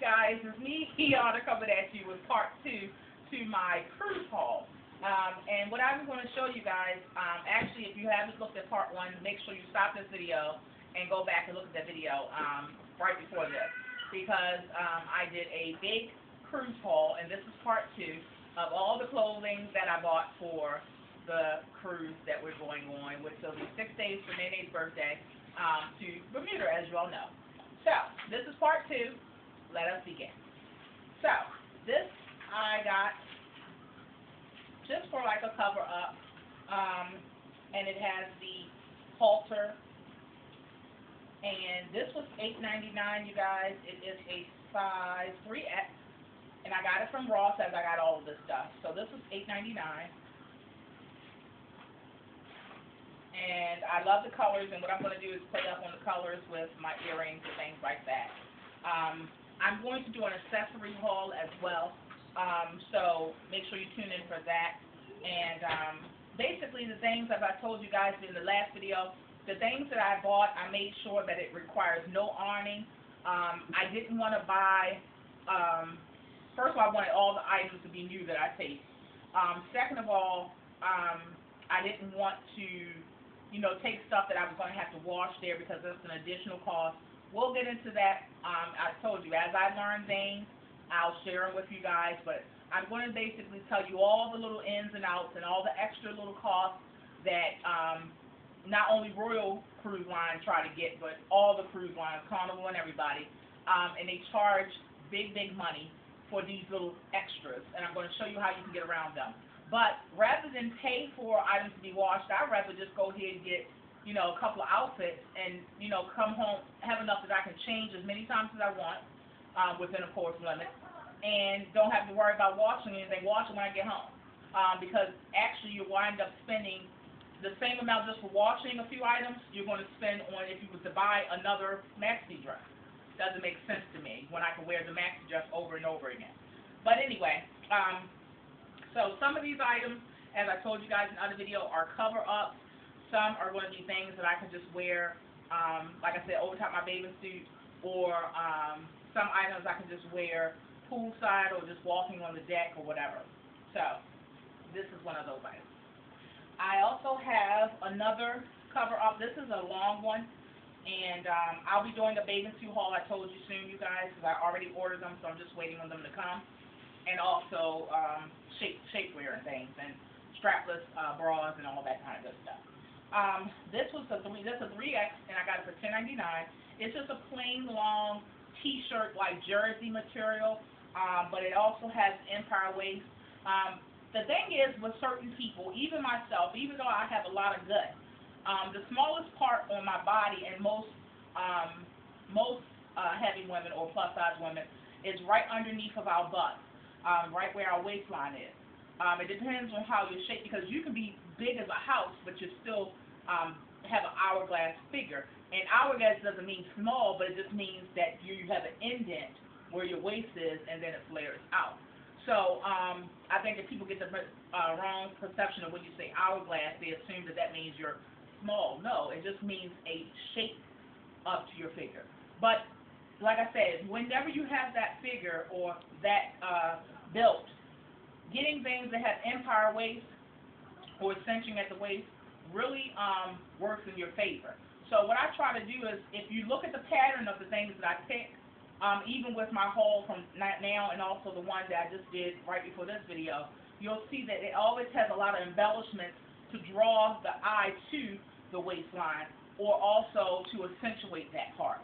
guys, it's me, Kianna, coming at you with part 2 to my cruise haul. And what I'm going to show you guys, actually, if you haven't looked at part 1, make sure you stop this video and go back and look at that video right before this. Because I did a big cruise haul, and this is part 2 of all the clothing that I bought for the cruise that we're going on, which will be 6 days for Nene's birthday to Bermuda, as you all know. So, this is part 2. Let us begin. So, this I got just for like a cover up, and it has the halter, and this was $8.99, you guys. It is a size 3X, and I got it from Ross as I got all of this stuff. So this was $8.99, and I love the colors, and what I'm going to do is play up on the colors with my earrings and things like that. I'm going to do an accessory haul as well, so make sure you tune in for that. And basically the things, as I told you guys in the last video, the things that I bought, I made sure that it requires no ironing. I didn't want to buy, first of all, I wanted all the items to be new that I take. Second of all, I didn't want to, take stuff that I was going to have to wash there because that's an additional cost. We'll get into that. I told you, as I learn things, I'll share them with you guys, but I'm going to basically tell you all the little ins and outs and all the extra little costs that not only Royal Cruise Line try to get, but all the cruise lines, Carnival and everybody, and they charge big, big money for these little extras, and I'm going to show you how you can get around them. But rather than pay for items to be washed, I'd rather just go ahead and get a couple of outfits and, come home, have enough that I can change as many times as I want, within, of course, limits, and don't have to worry about washing anything, washing when I get home. Because actually you wind up spending the same amount just for washing a few items you're going to spend on if you were to buy another maxi dress. Doesn't make sense to me when I can wear the maxi dress over and over again. But anyway, so some of these items, as I told you guys in other video, are cover-ups. Some are going to be things that I can just wear, like I said, over top my bathing suit, or some items I can just wear poolside or just walking on the deck or whatever. So, this is one of those items. I also have another cover-up. This is a long one, and I'll be doing a bathing suit haul, I told you soon, you guys, because I already ordered them, so I'm just waiting on them to come. And also shapewear and things, and strapless bras and all that kind of good stuff. This is a 3X, and I got it for $10.99. It's just a plain long t-shirt like jersey material, but it also has empire waist. The thing is, with certain people, even myself, even though I have a lot of gut, the smallest part on my body, and most heavy women or plus size women, is right underneath of our butt, right where our waistline is. It depends on how you're shaped, because you can be big as a house, but you still have an hourglass figure. And hourglass doesn't mean small, but it just means that you have an indent where your waist is, and then it flares out. So I think that people get the wrong perception of when you say hourglass. They assume that that means you're small. No, it just means a shape up to your figure. But like I said, whenever you have that figure or that built, getting things that have empire waist or cinching at the waist really works in your favor. So what I try to do is, if you look at the pattern of the things that I pick, even with my haul from now and also the one that I just did right before this video, you'll see that it always has a lot of embellishments to draw the eye to the waistline, or also to accentuate that part.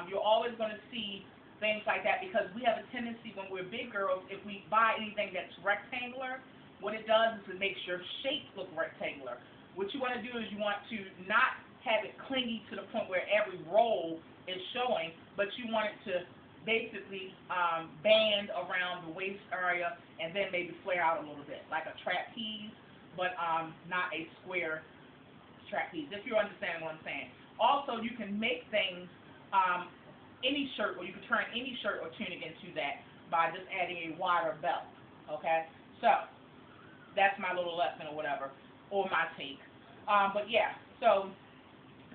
You're always going to see things like that, because we have a tendency when we're big girls, if we buy anything that's rectangular, what it does is it makes your shape look rectangular. What you want to do is you want to not have it clingy to the point where every roll is showing, but you want it to basically band around the waist area and then maybe flare out a little bit, like a trapeze, but not a square trapeze, if you're understanding what I'm saying. Also, you can make things, any shirt, or you can turn any shirt or tunic into that by just adding a wider belt, okay? So, that's my little lesson or whatever, or my take. But yeah, so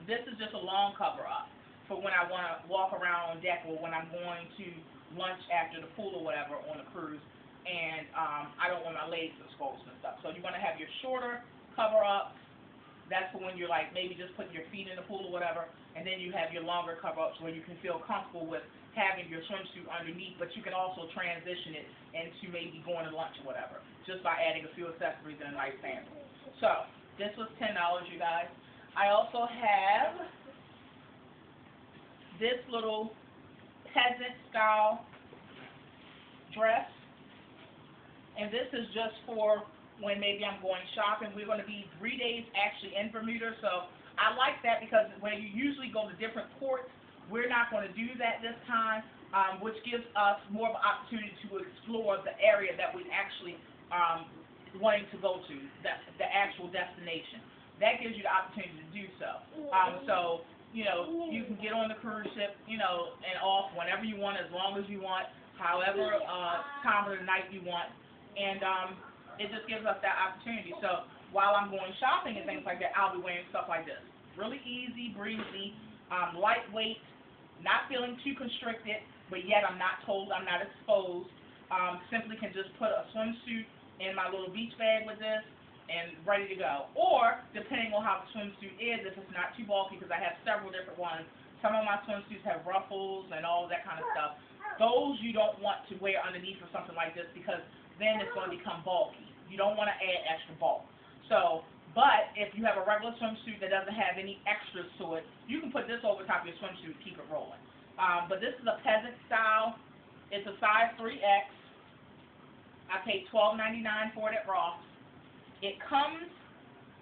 this is just a long cover-up. for when I want to walk around on deck or when I'm going to lunch after the pool or whatever on a cruise, and I don't want my legs exposed and stuff. So you want to have your shorter cover ups. That's for when you're like maybe just putting your feet in the pool or whatever, and then you have your longer cover ups where you can feel comfortable with having your swimsuit underneath, but you can also transition it into maybe going to lunch or whatever, just by adding a few accessories and a nice sandal. So this was $10, you guys. I also have this little peasant style dress, and this is just for when maybe I'm going shopping. We're going to be 3 days actually in Bermuda, so I like that because when you usually go to different ports, we're not going to do that this time, which gives us more of an opportunity to explore the area that we actually wanting to go to, the actual destination. That gives you the opportunity to do so. So, you know, you can get on the cruise ship, you know, and off whenever you want, as long as you want, however time of the night you want, and it just gives us that opportunity. So while I'm going shopping and things like that, I'll be wearing stuff like this. Really easy, breezy, lightweight, not feeling too constricted, but yet I'm not told I'm not exposed. Simply can just put a swimsuit in my little beach bag with this and ready to go. Or, depending on how the swimsuit is, if it's not too bulky, because I have several different ones. Some of my swimsuits have ruffles and all that kind of stuff. Those you don't want to wear underneath or something like this because then it's going to become bulky. You don't want to add extra bulk. So, but if you have a regular swimsuit that doesn't have any extras to it, you can put this over top of your swimsuit and keep it rolling. But this is a peasant style. It's a size 3X. I paid $12.99 for it at Ross. It comes,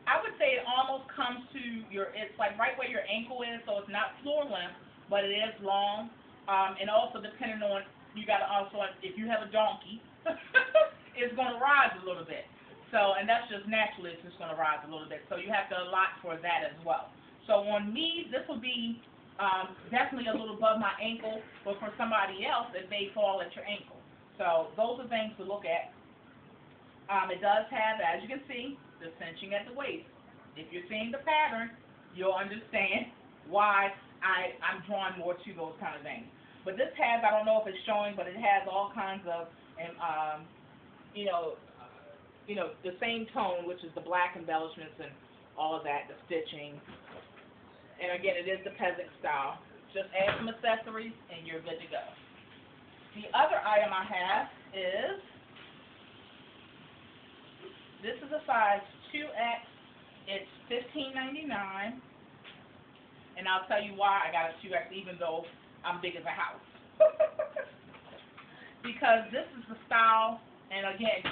I would say it almost comes to your, it's like right where your ankle is, so it's not floor length, but it is long. And also depending on, you got to also, if you have a donkey, it's going to rise a little bit. So, and that's just naturally, it's just going to rise a little bit. So you have to allot for that as well. So on me, this will be definitely a little above my ankle, but for somebody else, it may fall at your ankle. So those are things to look at. It does have, as you can see, the cinching at the waist. If you're seeing the pattern, you'll understand why I'm drawn more to those kind of things. But this has, I don't know if it's showing, but it has all kinds of, the same tone, which is the black embellishments and all of that, the stitching. And again, it is the peasant style. Just add some accessories and you're good to go. The other item I have is, this is a size 2X. It's $15.99. And I'll tell you why I got a 2X even though I'm big as a house. Because this is the style, and again,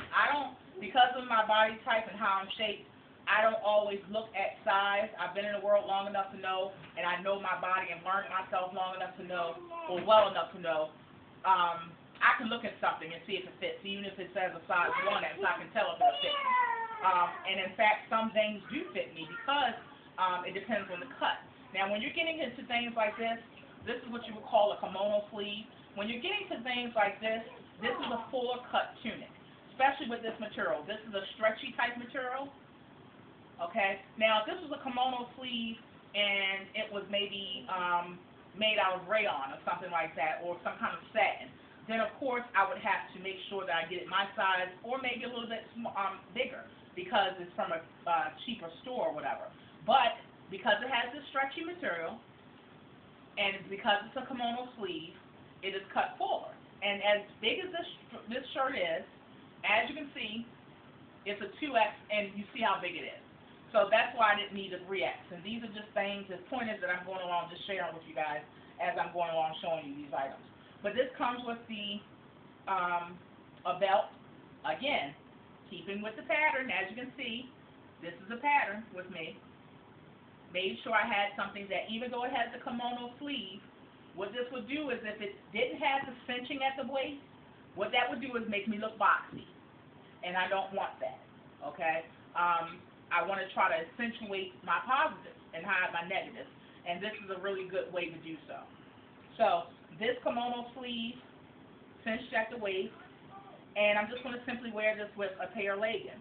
because of my body type and how I'm shaped, I don't always look at size. I've been in the world long enough to know, and I know my body and learned myself long enough to know, or well enough to know, I can look at something and see if it fits, even if it says a size 1X, I can tell if it fits me. And in fact, some things do fit me because it depends on the cut. Now, when you're getting into things like this is what you would call a kimono sleeve. When you're getting to things like this is a fuller cut tunic, especially with this material. This is a stretchy type material. Okay. Now, if this was a kimono sleeve and it was maybe made out of rayon or something like that, or some kind of satin, then of course I would have to make sure that I get it my size or maybe a little bit bigger because it's from a cheaper store or whatever. But because it has this stretchy material and because it's a kimono sleeve, it is cut fuller. And as big as this shirt is, as you can see, it's a 2X and you see how big it is. So that's why I didn't need a 3X. And these are just things, the point is that I'm going along just sharing with you guys as I'm going along showing you these items. But this comes with the a belt. Again, keeping with the pattern, as you can see, this is a pattern with me. Made sure I had something that, even though it has the kimono sleeve, what this would do is if it didn't have the cinching at the waist, what that would do is make me look boxy. And I don't want that, okay? I want to try to accentuate my positives and hide my negatives. And this is a really good way to do so. So, this kimono sleeve, cinched at the waist, and I'm just going to simply wear this with a pair of leggings.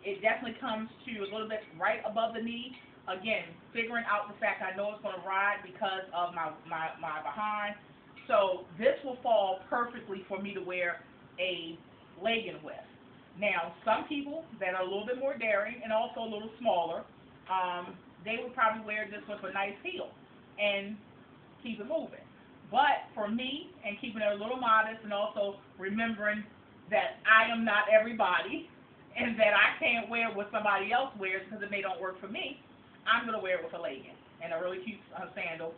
It definitely comes to a little bit right above the knee, Again, figuring out the fact I know it's going to ride because of my behind. So this will fall perfectly for me to wear a legging with. Now, some people that are a little bit more daring and also a little smaller, they would probably wear this with a nice heel and keep it moving. But for me, and keeping it a little modest and also remembering that I am not everybody and that I can't wear what somebody else wears because it may don't work for me, I'm going to wear it with a legging and a really cute sandal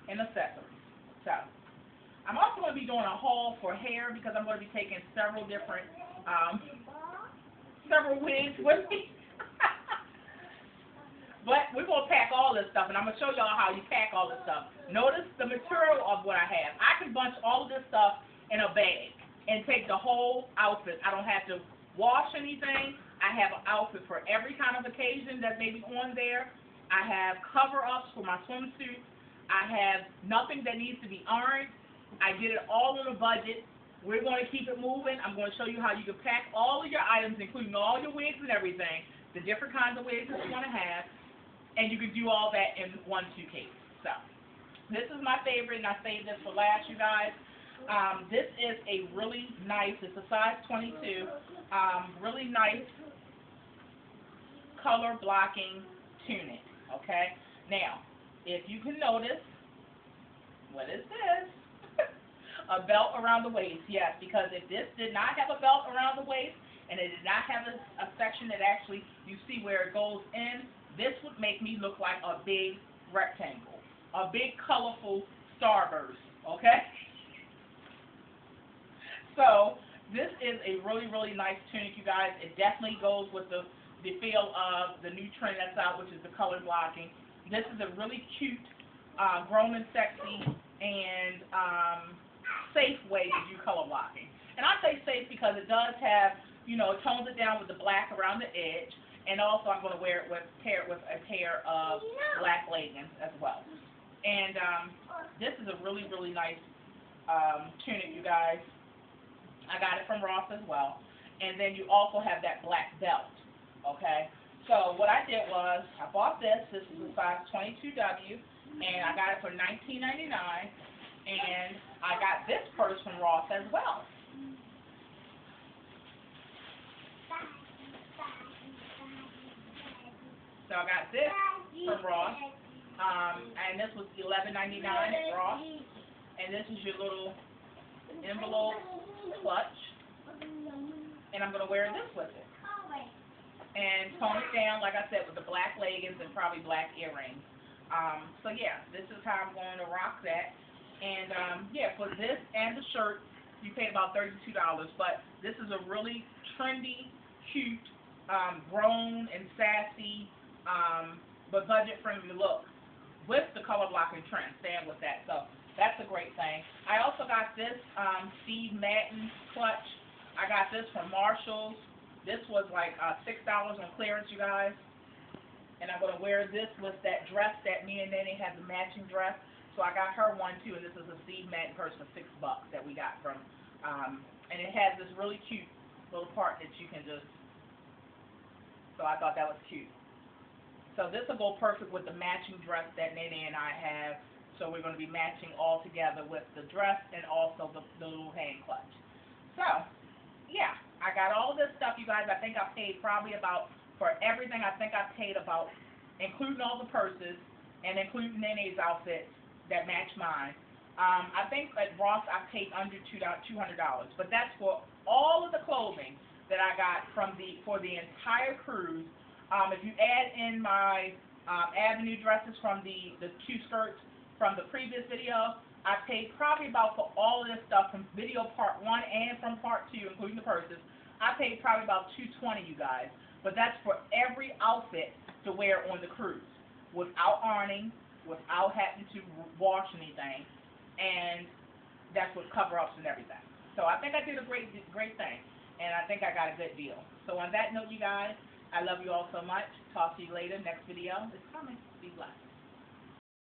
and accessories. So, I'm also going to be doing a haul for hair because I'm going to be taking several different, several wigs with me. But we're going to pack all this stuff, and I'm going to show y'all how you pack all this stuff. Notice the material of what I have. I can bunch all of this stuff in a bag and take the whole outfit. I don't have to wash anything. I have an outfit for every kind of occasion that may be on there. I have cover-ups for my swimsuit. I have nothing that needs to be ironed. I did it all on a budget. We're going to keep it moving. I'm going to show you how you can pack all of your items, including all your wigs and everything, the different kinds of wigs that you want to have, and you can do all that in one suitcase. So, this is my favorite, and I saved this for last, you guys. This is a really nice, it's a size 22, really nice color blocking tunic, okay? Now, if you can notice, what is this? A belt around the waist, yes, because if this did not have a belt around the waist, and it did not have a section that actually, you see where it goes in, this would make me look like a big rectangle, a big colorful starburst, okay? So, this is a really, really nice tunic, you guys. It definitely goes with the feel of the new trend that's out, which is the color blocking. This is a really cute, grown and sexy, and safe way to do color blocking. And I say safe because it does have, you know, it tones it down with the black around the edge. And also, I'm going to pair it with a pair of black leggings as well. And this is a really, really nice tunic, you guys. I got it from Ross as well. And then you also have that black belt, okay? So what I did was I bought this. This is a size 22W, and I got it for $19.99. And I got this purse from Ross as well. So I got this from Ross, and this was $11.99 at Ross, and this is your little envelope clutch, and I'm going to wear this with it, and tone it down, like I said, with the black leggings and probably black earrings. So yeah, this is how I'm going to rock that, and yeah, for this and the shirt, you paid about $32, but this is a really trendy, cute, grown and sassy, but budget-friendly look with the color blocking trend. Staying with that, so that's a great thing. I also got this Steve Madden clutch. I got this from Marshall's. This was like $6 on clearance, you guys. And I'm going to wear this with that dress that me and Nene had, the matching dress. So I got her one too, and this is a Steve Madden purse for $6 that we got from. And it has this really cute little part that you can just. So I thought that was cute. So this will go perfect with the matching dress that Nene and I have. So we're going to be matching all together with the dress and also the little hand clutch. So, yeah, I got all this stuff, you guys. I think I paid probably about, for everything, I think I paid about, including all the purses and including Nene's outfits that match mine. I think at Ross I paid under $200, but that's for all of the clothing that I got for the entire cruise. If you add in my Avenue dresses from the two skirts from the previous video, I paid probably about, for all of this stuff from video part 1 and from part 2, including the purses, I paid probably about $220, you guys. But that's for every outfit to wear on the cruise, without ironing, without having to wash anything, and that's with cover-ups and everything. So I think I did a great thing, and I think I got a good deal. So on that note, you guys, I love you all so much. Talk to you later. Next video is coming. Be blessed.